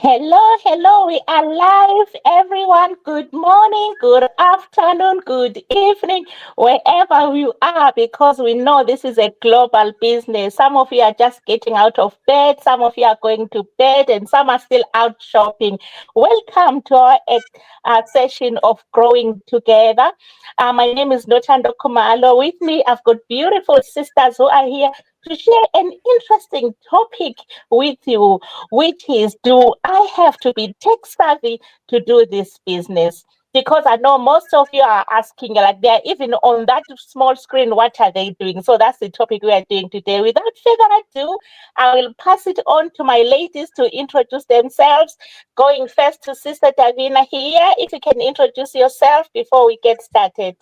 Hello, hello, we are live, everyone. Good morning, good afternoon, good evening, wherever you are, because we know this is a global business. Some of you are just getting out of bed, some of you are going to bed, and some are still out shopping. Welcome to our session of Growing Together. My name is Notando Kumalo. With me, I've got beautiful sisters who are here to share an interesting topic with you, which is, do I have to be tech savvy to do this business? Because I know most of you are asking, like they're even on that small screen, what are they doing? So that's the topic we are doing today. Without further ado, I will pass it on to my ladies to introduce themselves. Going first to Sister Davina here. If you can introduce yourself before we get started.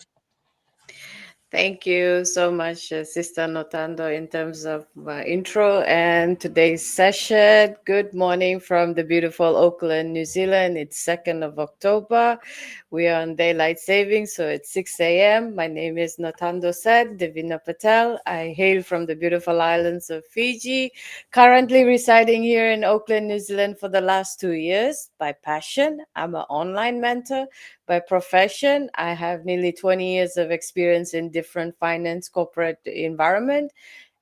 Thank you so much, Sister Notando, in terms of intro and today's session. Good morning from the beautiful Auckland, New Zealand. It's 2nd of October. We are on daylight savings, so it's 6 a.m. My name is Notando Said Devina Patel. I hail from the beautiful islands of Fiji, currently residing here in Auckland, New Zealand for the last 2 years. By passion, I'm an online mentor. By profession, I have nearly 20 years of experience in different finance corporate environment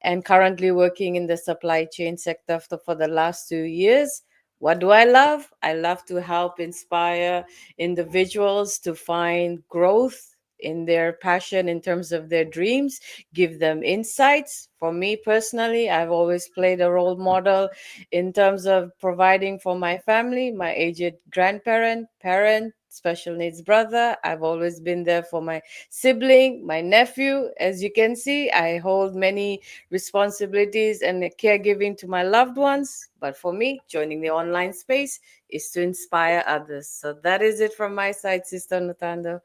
and currently working in the supply chain sector for the last 2 years. What do I love? I love to help inspire individuals to find growth in their passion in terms of their dreams, give them insights. For me personally, I've always played a role model in terms of providing for my family, my aged grandparent, parent, special needs brother. I've always been there for my sibling, my nephew. As you can see, I hold many responsibilities and caregiving to my loved ones. But for me, joining the online space is to inspire others. So that is it from my side, Sister Nutando.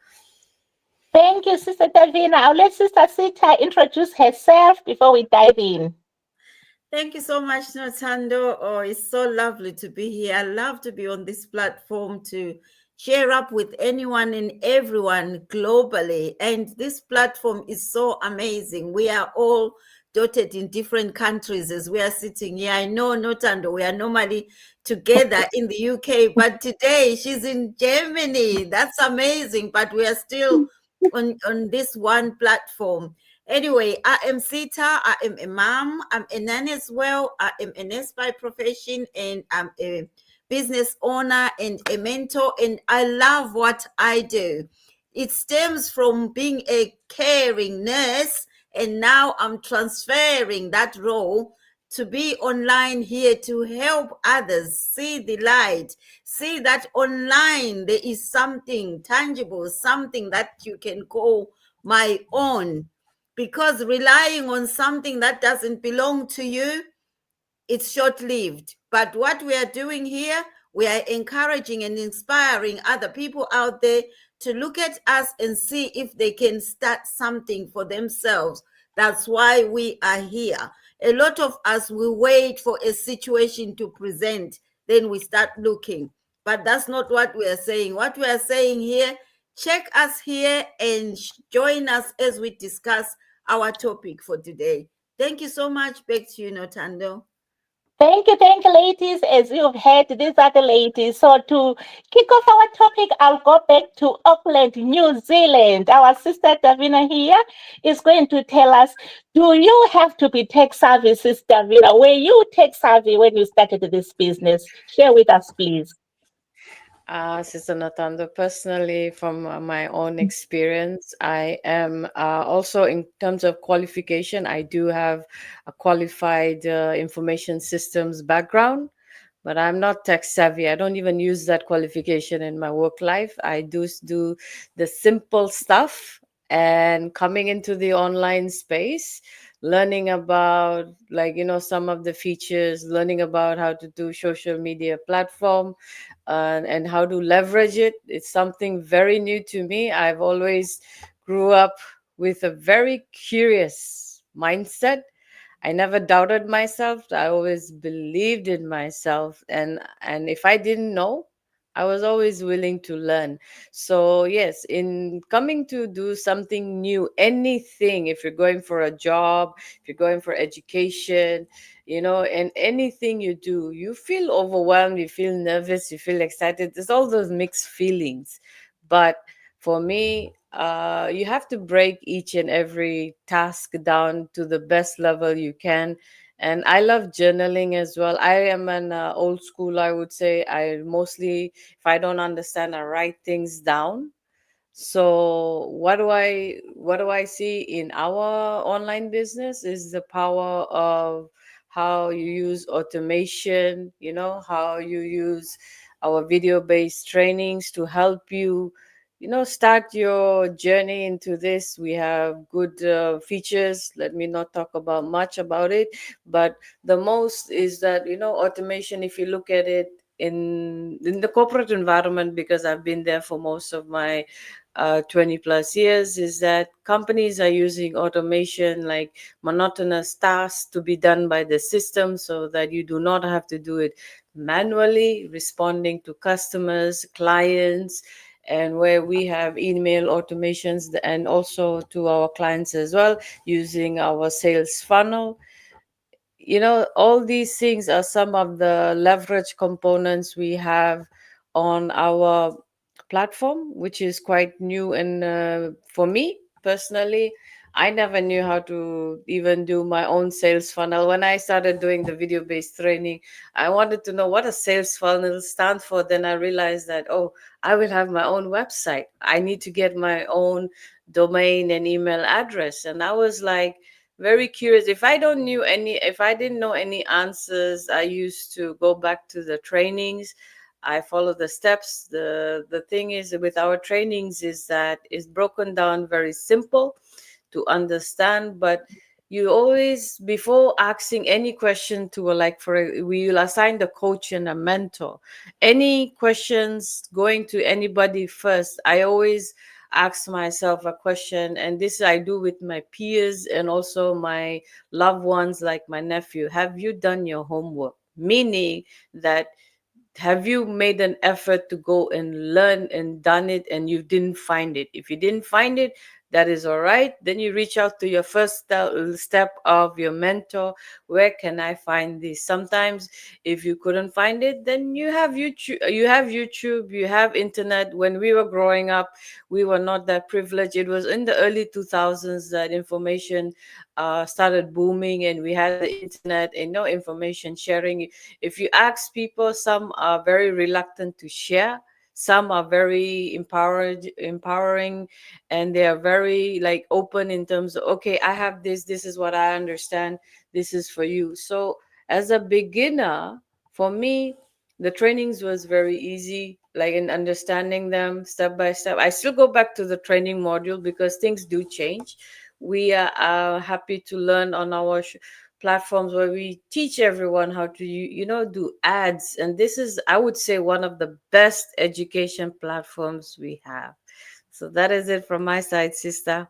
Thank you, Sister Davina. I'll let Sister Sita introduce herself before we dive in. Thank you so much, Notando. Oh, it's so lovely to be here. I love to be on this platform to share up with anyone and everyone globally. And this platform is so amazing. We are all dotted in different countries as we are sitting here. I know, Notando, we are normally together in the UK, but today she's in Germany. That's amazing. But we are still on this one platform. Anyway, I am Sita. I am a mom. I'm a nanny as well. I am a nurse by profession, and I'm a business owner and a mentor. And I love what I do. It stems from being a caring nurse, and now I'm transferring that role to be online here to help others see the light, see that online there is something tangible, something that you can call my own, because relying on something that doesn't belong to you, it's short-lived. But what we are doing here, we are encouraging and inspiring other people out there to look at us and see if they can start something for themselves. That's why we are here. A lot of us will wait for a situation to present, then we start looking. But that's not what we are saying. What we are saying here, check us here and join us as we discuss our topic for today. Thank you so much. Back to you, Notando. Thank you, ladies. As you've heard, these are the ladies. So to kick off our topic, I'll go back to Auckland, New Zealand. Our sister Davina here is going to tell us, do you have to be tech savvy, Sister Davina? Were you tech savvy when you started this business? Share with us, please. Sister Natando, personally, from my own experience, I am also in terms of qualification, I do have a qualified information systems background, but I'm not tech savvy. I don't even use that qualification in my work life. I do the simple stuff, and coming into the online space, learning about, like, some of the features, learning about how to do social media platform, and how to leverage it. It's something very new to me. I've always grew up with a very curious mindset. I never doubted myself. I always believed in myself, and if I didn't know, I was always willing to learn. So yes, in coming to do something new, anything, if you're going for a job, if you're going for education, and anything you do, you feel overwhelmed, you feel nervous, you feel excited. There's all those mixed feelings. But for me, you have to break each and every task down to the best level you can. And I love journaling as well. I am an old school, I would say. I mostly, if I don't understand, I write things down. So what do I see in our online business is the power of how you use automation, how you use our video-based trainings to help you, start your journey into this. We have good features. Let me not talk about much about it, but the most is that, automation, if you look at it in the corporate environment, because I've been there for most of my 20 plus years, is that companies are using automation, like monotonous tasks, to be done by the system so that you do not have to do it manually, responding to customers, clients, and where we have email automations, and also to our clients as well, using our sales funnel. All these things are some of the leverage components we have on our platform, which is quite new. And for me personally, I never knew how to even do my own sales funnel. When I started doing the video based training, I wanted to know what a sales funnel stands for. Then I realized that, oh, I will have my own website. I need to get my own domain and email address. And I was like, very curious. If I didn't know any answers, I used to go back to the trainings. I follow the steps. The thing is with our trainings is that it's broken down very simple to understand, but you always, before asking any question to we will assign the coach and a mentor. Any questions going to anybody first, I always ask myself a question, and this I do with my peers and also my loved ones, like my nephew. Have you done your homework? Meaning that, have you made an effort to go and learn and done it, and you didn't find it? If you didn't find it, that is all right. Then you reach out to your first step of your mentor. Where can I find this? Sometimes if you couldn't find it, then you have YouTube, you have internet. When we were growing up, we were not that privileged. It was in the early 2000s that information started booming, and we had the internet and no information sharing. If you ask people, some are very reluctant to share, some are very empowering, and they are very like open in terms of, okay, I have this is what I understand, this is for you. So as a beginner, for me, the trainings was very easy, like in understanding them step by step. I still go back to the training module because things do change. We are happy to learn on our platforms where we teach everyone how to do ads, and this is, I would say, one of the best education platforms we have. So that is it from my side, sister.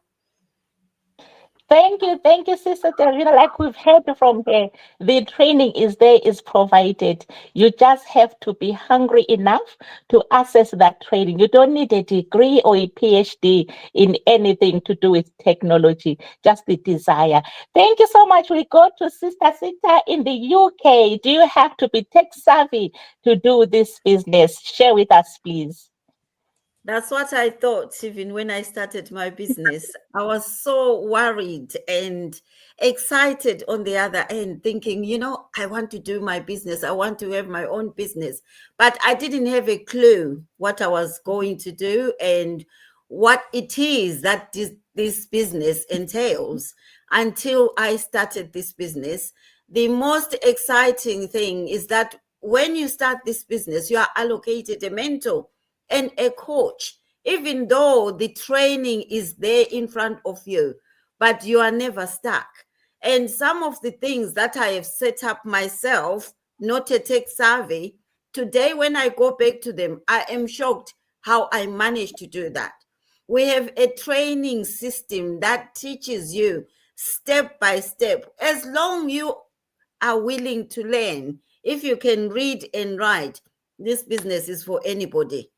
Thank you, Sister Terina. Like we've heard from her, the training is there, is provided. You just have to be hungry enough to access that training. You don't need a degree or a PhD in anything to do with technology, just the desire. Thank you so much. We go to Sister Sita in the UK. Do you have to be tech savvy to do this business? Share with us, please. That's what I thought even when I started my business. I was so worried and excited on the other end, thinking, I want to do my business. I want to have my own business. But I didn't have a clue what I was going to do and what it is that this business entails until I started this business. The most exciting thing is that when you start this business, you are allocated a mentor and a coach, even though the training is there in front of you, but you are never stuck. And some of the things that I have set up myself, not a tech savvy, today when I go back to them, I am shocked how I managed to do that. We have a training system that teaches you step by step. As long you are willing to learn, if you can read and write, this business is for anybody.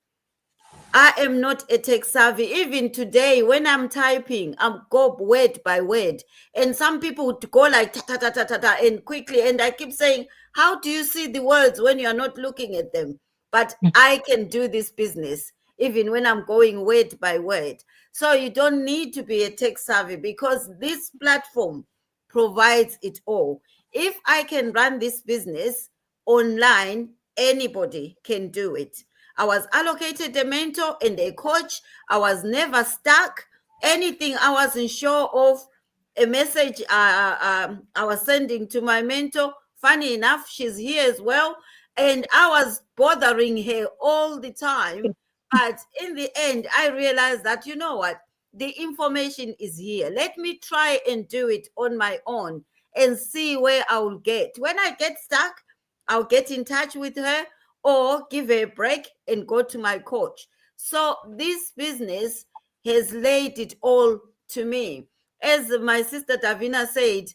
I am not a tech savvy. Even today, when I'm typing, I'm go word by word. And some people would go like ta ta ta ta ta ta and quickly. And I keep saying, how do you see the words when you're not looking at them? But I can do this business even when I'm going word by word. So you don't need to be a tech savvy because this platform provides it all. If I can run this business online, anybody can do it. I was allocated a mentor and a coach. I was stuck. Anything I wasn't sure of, a message I was sending to my mentor. Funny enough, she's here as well. And I was bothering her all the time. But in the end, I realized that, you know what? The information is here. Let me try and do it on my own and see where I will get. When I get stuck, I'll get in touch with her or give her a break and go to my coach. So this business has laid it all to me. As my sister Davina said,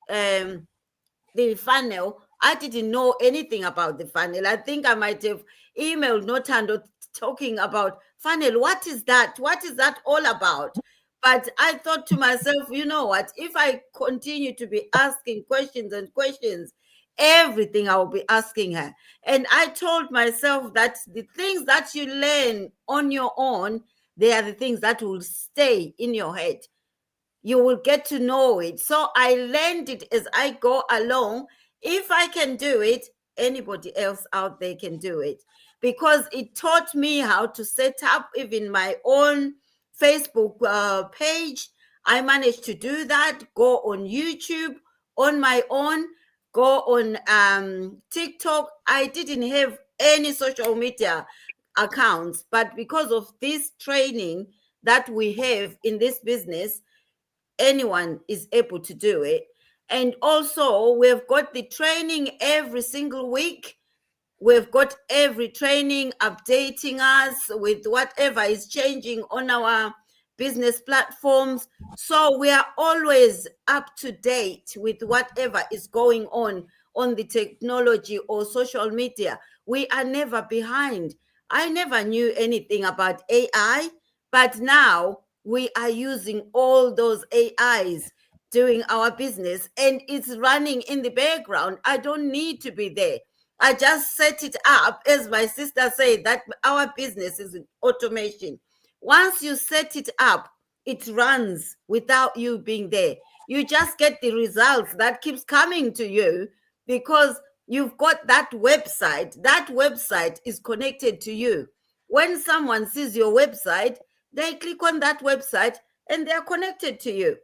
the funnel, I didn't know anything about the funnel. I think I might have emailed Notando talking about funnel. What is that? What is that all about? But I thought to myself, you know what? If I continue to be asking questions and questions, everything I will be asking her. And I told myself that the things that you learn on your own, they are the things that will stay in your head. You will get to know it. So I learned it as I go along. If I can do it, anybody else out there can do it, because it taught me how to set up even my own Facebook page. I managed to do that, go on YouTube on my own, go on TikTok. I didn't have any social media accounts, but because of this training that we have in this business, anyone is able to do it. And also, we've got the training every single week. We've got every training updating us with whatever is changing on our business platforms. So we are always up to date with whatever is going on the technology or social media. We are never behind. I never knew anything about AI, but now we are using all those AIs doing our business, and it's running in the background. I don't need to be there. I just set it up, as my sister said, that our business is automation. Once you set it up, it runs without you being there. You just get the results that keeps coming to you because you've got that website. That website is connected to you. When someone sees your website, they click on that website and they're connected to you.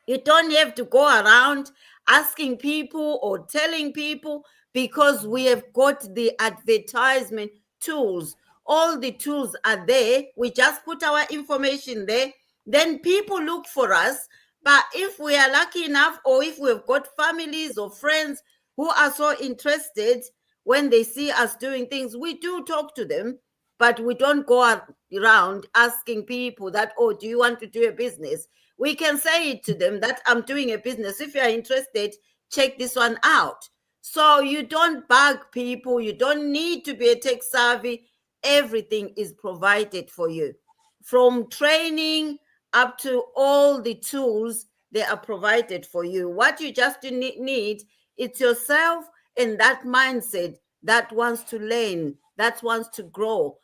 You don't have to go around asking people or telling people, because we have got the advertisement tools. All the tools are there. We just put our information there. Then people look for us. But if we are lucky enough, or if we've got families or friends who are so interested, when they see us doing things, we do talk to them, but we don't go around asking people that, oh, do you want to do a business? We can say it to them that I'm doing a business. If you're interested, check this one out. So you don't bug people. You don't need to be a tech savvy. Everything is provided for you. From training up to all the tools, they are provided for you. What you just need, it's yourself and that mindset that wants to learn, that wants to grow.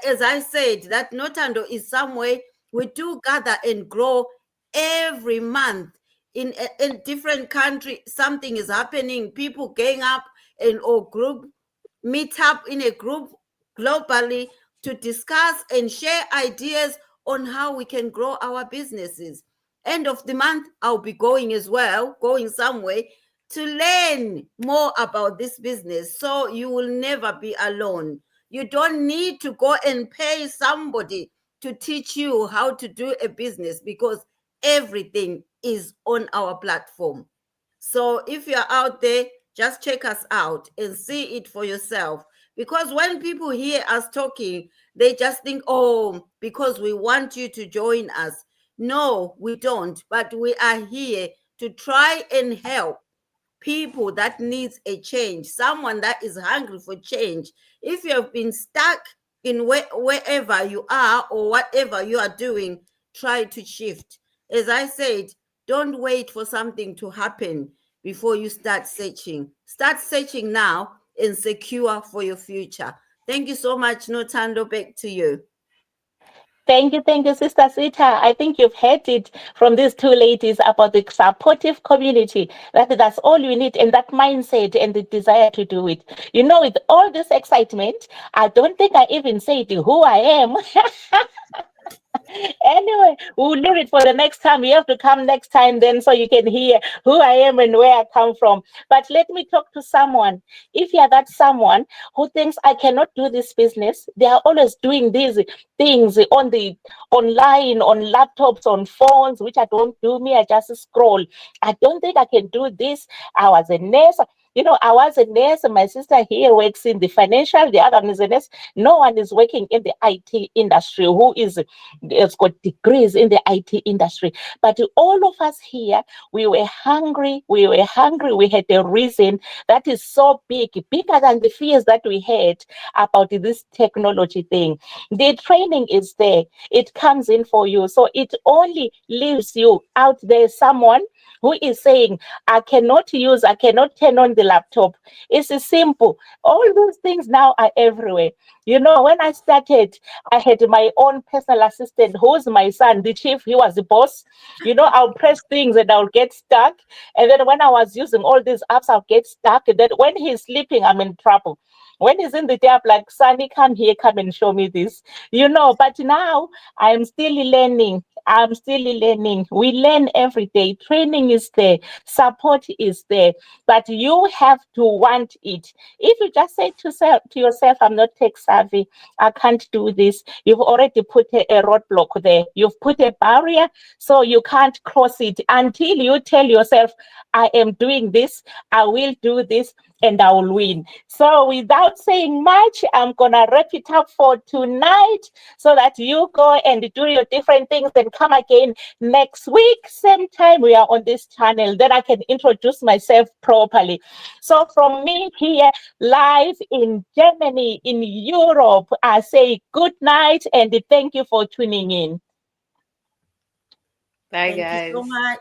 As I said, that Notando is somewhere we do gather and grow every month. In different country, something is happening. People gang up and or group meet up in a group globally to discuss and share ideas on how we can grow our businesses. End of the month, I'll be going as well, going somewhere to learn more about this business. So you will never be alone. You don't need to go and pay somebody to teach you how to do a business, because everything is on our platform. So if you're out there, just check us out and see it for yourself. Because when people hear us talking, they just think, oh, because we want you to join us. No, we don't. But we are here to try and help people that needs a change, someone that is hungry for change. If you have been stuck, in wherever you are or whatever you are doing, try to shift. As I said, don't wait for something to happen before you start searching. Start searching now and secure for your future. Thank you so much, Nothando. Back to you. Thank you, Sister Sita. I think you've heard it from these two ladies about the supportive community. That's all you need, and that mindset and the desire to do it. You know, with all this excitement, I don't think I even said who I am. Anyway, we'll leave it for the next time. You have to come next time then so you can hear who I am and where I come from. But let me talk to someone. If you're that someone who thinks I cannot do this business, they are always doing these things on the online, on laptops, on phones, which I don't do. Me, I just scroll. I don't think I can do this. I was a nurse. You know, I was a nurse, and my sister here works in the financial, the other one is a nurse. No one is working in the IT industry who has got degrees in the IT industry. But all of us here, we were hungry. We had a reason that is so big, bigger than the fears that we had about this technology thing. The training is there. It comes in for you. So it only leaves you out there, someone who is saying, I cannot turn on the laptop. It's simple. All those things now are everywhere. You know, when I started, I had my own personal assistant who's my son, the chief. He was the boss. You know, I'll press things and I'll get stuck. And then when I was using all these apps, I'll get stuck. And then when he's sleeping, I'm in trouble. When he's in the day, I'm like, Sonny, come here, come and show me this. You know, but now I'm still learning. We learn every day. Training is there, support is there, but you have to want it. If you just say to yourself, I'm not tech savvy, I can't do this, you've already put a roadblock there. You've put a barrier, so you can't cross it until you tell yourself, I am doing this, I will do this, and I will win. So without saying much, I'm gonna wrap it up for tonight so that you go and do your different things and come again next week, same time we are on this channel. Then I can introduce myself properly. So from me here, live in Germany, in Europe, I say good night and thank you for tuning in. Bye, Thank you so guys. much.